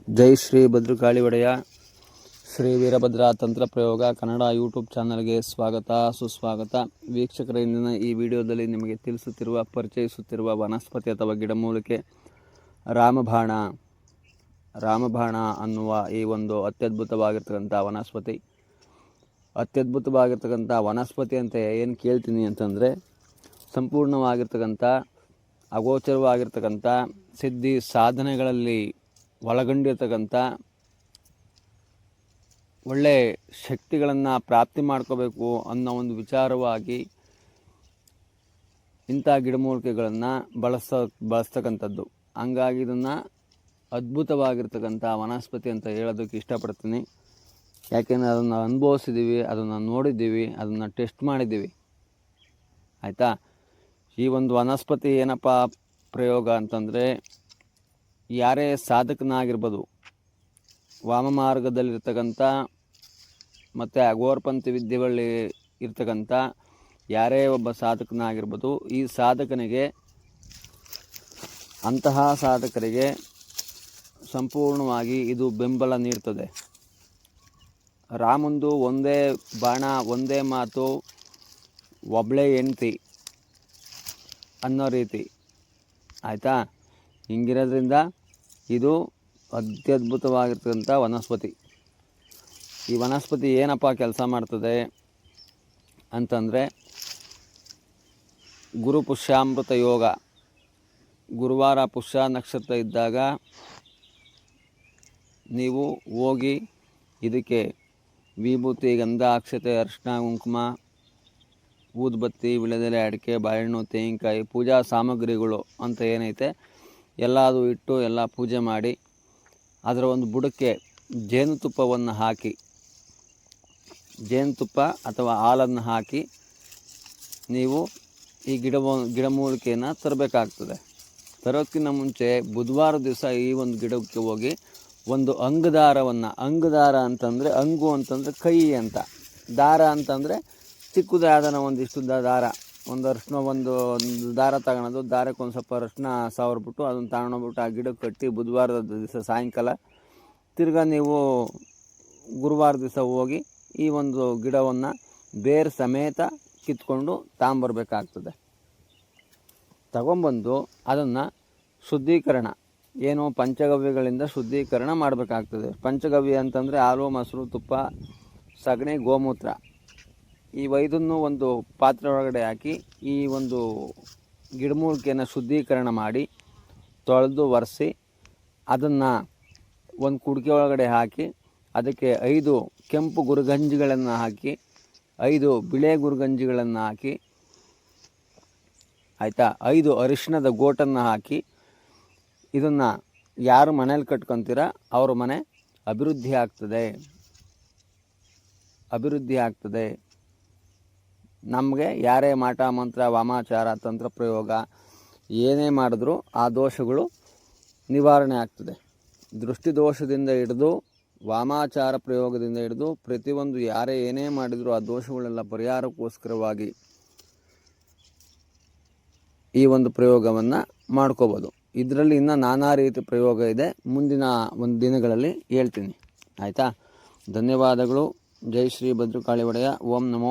ಜೈ ಶ್ರೀ ಭದ್ರಕಾಳಿ ಒಡೆಯ ಶ್ರೀ ವೀರಭದ್ರ ತಂತ್ರ ಪ್ರಯೋಗ ಕನ್ನಡ ಯೂಟ್ಯೂಬ್ ಚಾನಲ್ಗೆ ಸ್ವಾಗತ ಸುಸ್ವಾಗತ. ವೀಕ್ಷಕರ, ಇಂದಿನ ಈ ವಿಡಿಯೋದಲ್ಲಿ ನಿಮಗೆ ಪರಿಚಯಿಸುತ್ತಿರುವ ವನಸ್ಪತಿ ಅಥವಾ ಗಿಡಮೂಲಿಕೆ ರಾಮಬಾಣ ಅನ್ನುವ ಈ ಒಂದು ಅತ್ಯದ್ಭುತವಾಗಿರ್ತಕ್ಕಂಥ ವನಸ್ಪತಿ ಅಂತ ಏನು ಕೇಳ್ತೀನಿ ಅಂತಂದರೆ, ಸಂಪೂರ್ಣವಾಗಿರ್ತಕ್ಕಂಥ ಅಗೋಚರವಾಗಿರ್ತಕ್ಕಂಥ ಸಿದ್ಧಿ ಸಾಧನೆಗಳಲ್ಲಿ ಒಳಗೊಂಡಿರ್ತಕ್ಕಂಥ ಒಳ್ಳೆ ಶಕ್ತಿಗಳನ್ನು ಪ್ರಾಪ್ತಿ ಮಾಡ್ಕೋಬೇಕು ಅನ್ನೋ ಒಂದು ವಿಚಾರವಾಗಿ ಇಂಥ ಗಿಡಮೂಲಿಕೆಗಳನ್ನು ಬಳಸ್ತಕ್ಕಂಥದ್ದು. ಹಂಗಾಗಿ ಇದನ್ನು ಅದ್ಭುತವಾಗಿರ್ತಕ್ಕಂಥ ವನಸ್ಪತಿ ಅಂತ ಹೇಳೋದಕ್ಕೆ ಇಷ್ಟಪಡ್ತೀನಿ. ಯಾಕೆಂದರೆ ಅದನ್ನು ಅನುಭವಿಸಿದ್ದೀವಿ, ಅದನ್ನು ನೋಡಿದ್ದೀವಿ, ಅದನ್ನು ಟೆಸ್ಟ್ ಮಾಡಿದ್ದೀವಿ. ಆಯಿತಾ? ಈ ಒಂದು ವನಸ್ಪತಿ ಏನಪ್ಪ ಪ್ರಯೋಗ ಅಂತಂದರೆ, ಯಾರೇ ಸಾಧಕನಾಗಿರ್ಬೋದು, ವಾಮ ಮಾರ್ಗದಲ್ಲಿರ್ತಕ್ಕಂಥ ಮತ್ತು ಅಘೋರಪಂಥಿ ವಿದ್ಯೆಗಳಲ್ಲಿ ಇರ್ತಕ್ಕಂಥ ಯಾರೇ ಒಬ್ಬ ಸಾಧಕನಾಗಿರ್ಬೋದು, ಈ ಅಂತಹ ಸಾಧಕರಿಗೆ ಸಂಪೂರ್ಣವಾಗಿ ಇದು ಬೆಂಬಲ ನೀಡ್ತದೆ. ರಾಮಂದು ಒಂದೇ ಬಾಣ, ಒಂದೇ ಮಾತು, ಒಬ್ಬಳೇ ಹೆಂಡ್ತಿ ಅನ್ನೋ ರೀತಿ. ಆಯಿತಾ? ಹಿಂಗಿರೋದ್ರಿಂದ ಇದು ಅತ್ಯದ್ಭುತವಾಗಿರ್ತಕ್ಕಂಥ ವನಸ್ಪತಿ. ಈ ವನಸ್ಪತಿ ಏನಪ್ಪ ಕೆಲಸ ಮಾಡ್ತದೆ ಅಂತಂದರೆ, ಗುರು ಪುಷ್ಯಾಮೃತ ಯೋಗ, ಗುರುವಾರ ಪುಷ್ಯ ನಕ್ಷತ್ರ ಇದ್ದಾಗ ನೀವು ಹೋಗಿ ಇದಕ್ಕೆ ವಿಭೂತಿ, ಗಂಧ, ಅಕ್ಷತೆ, ಅರಿಶಿನ, ಕುಂಕುಮ, ಊದುಬತ್ತಿ, ವಿಳೆದೆಲೆ, ಅಡಿಕೆ, ಬಾಳೆಹಣ್ಣು, ತೆಂಗಿನಕಾಯಿ, ಪೂಜಾ ಸಾಮಗ್ರಿಗಳು ಅಂತ ಏನೈತೆ ಎಲ್ಲ ಅದು ಇಟ್ಟು ಎಲ್ಲ ಪೂಜೆ ಮಾಡಿ, ಅದರ ಒಂದು ಬುಡಕ್ಕೆ ಜೇನುತುಪ್ಪವನ್ನು ಹಾಕಿ, ಜೇನುತುಪ್ಪ ಅಥವಾ ಹಾಲನ್ನು ಹಾಕಿ ನೀವು ಈ ಗಿಡಮೂಲಿಕೆಯನ್ನು ತರಬೇಕಾಗ್ತದೆ. ತರೋಕ್ಕಿಂತ ಮುಂಚೆ ಬುಧವಾರ ದಿವಸ ಈ ಒಂದು ಗಿಡಕ್ಕೆ ಹೋಗಿ ಒಂದು ಅಂಗುದಾರ ಅಂತಂದರೆ, ಅಂಗು ಅಂತಂದರೆ ಕೈ ಅಂತ, ದಾರ ಅಂತಂದರೆ ಚಿಕ್ಕದಾದನ ಒಂದಿಷ್ಟು ದಾರ, ಒಂದು ಅರಿಶಿನ ಒಂದು ದಾರ ತಗೊಳೋದು, ದಾರಕ್ಕೆ ಒಂದು ಸ್ವಲ್ಪ ಅರಿಶಿನ ಸವರ್ಬಿಟ್ಟು ಅದನ್ನು ತಗೊಂಡೋಗ್ಬಿಟ್ಟು ಆ ಗಿಡಕ್ಕೆ ಕಟ್ಟಿ, ಬುಧವಾರದ ದಿವಸ ಸಾಯಂಕಾಲ ತಿರ್ಗಾ ನೀವು ಗುರುವಾರ ದಿವಸ ಹೋಗಿ ಈ ಒಂದು ಗಿಡವನ್ನು ಬೇರು ಸಮೇತ ಕಿತ್ಕೊಂಡು ತಗೊಂಬರ್ಬೇಕಾಗ್ತದೆ. ತಗೊಂಬಂದು ಅದನ್ನು ಶುದ್ಧೀಕರಣ, ಏನು ಪಂಚಗವ್ಯಗಳಿಂದ ಶುದ್ಧೀಕರಣ ಮಾಡಬೇಕಾಗ್ತದೆ. ಪಂಚಗವ್ಯ ಅಂತಂದರೆ ಹಾಲು, ಮೊಸರು, ತುಪ್ಪ, ಸಗಣಿ, ಗೋಮೂತ್ರ, ಈ 5 ಒಂದು ಪಾತ್ರೆ ಒಳಗಡೆ ಹಾಕಿ ಈ ಒಂದು ಗಿಡಮೂಲಿಕೆಯನ್ನು ಶುದ್ಧೀಕರಣ ಮಾಡಿ ತೊಳೆದು ಒರೆಸಿ ಅದನ್ನು ಒಂದು ಕುಡಿಕೆ ಒಳಗಡೆ ಹಾಕಿ, ಅದಕ್ಕೆ 5 ಕೆಂಪು ಗುರುಗಂಜಿಗಳನ್ನು ಹಾಕಿ, 5 ಬಿಳೆ ಗುರುಗಂಜಿಗಳನ್ನು ಹಾಕಿ, ಆಯಿತಾ, 5 ಅರಿಶಿಣದ ಗೋಟನ್ನು ಹಾಕಿ, ಇದನ್ನು ಯಾರು ಮನೇಲಿ ಕಟ್ಕೊತೀರ ಅವ್ರ ಮನೆ ಅಭಿವೃದ್ಧಿ ಆಗ್ತದೆ. ನಮಗೆ ಯಾರೇ ಮಾಟ ಮಂತ್ರ, ವಾಮಾಚಾರ, ತಂತ್ರ ಪ್ರಯೋಗ ಏನೇ ಮಾಡಿದ್ರೂ ಆ ದೋಷಗಳು ನಿವಾರಣೆ ಆಗ್ತದೆ. ದೃಷ್ಟಿ ದೋಷದಿಂದ ಹಿಡಿದು, ವಾಮಾಚಾರ ಪ್ರಯೋಗದಿಂದ ಹಿಡಿದು ಪ್ರತಿಯೊಂದು ಯಾರೇ ಏನೇ ಮಾಡಿದರೂ ಆ ದೋಷಗಳೆಲ್ಲ ಪರಿಹಾರಕ್ಕೋಸ್ಕರವಾಗಿ ಈ ಒಂದು ಪ್ರಯೋಗವನ್ನು ಮಾಡ್ಕೋಬೋದು. ಇದರಲ್ಲಿ ಇನ್ನೂ ನಾನಾ ರೀತಿ ಪ್ರಯೋಗ ಇದೆ, ಮುಂದಿನ ಒಂದು ದಿನಗಳಲ್ಲಿ ಹೇಳ್ತೀನಿ. ಆಯಿತಾ? ಧನ್ಯವಾದಗಳು. ಜೈ ಶ್ರೀ ಭದ್ರಕಾಳಿ ಒಡೆಯ. ಓಂ ನಮೋ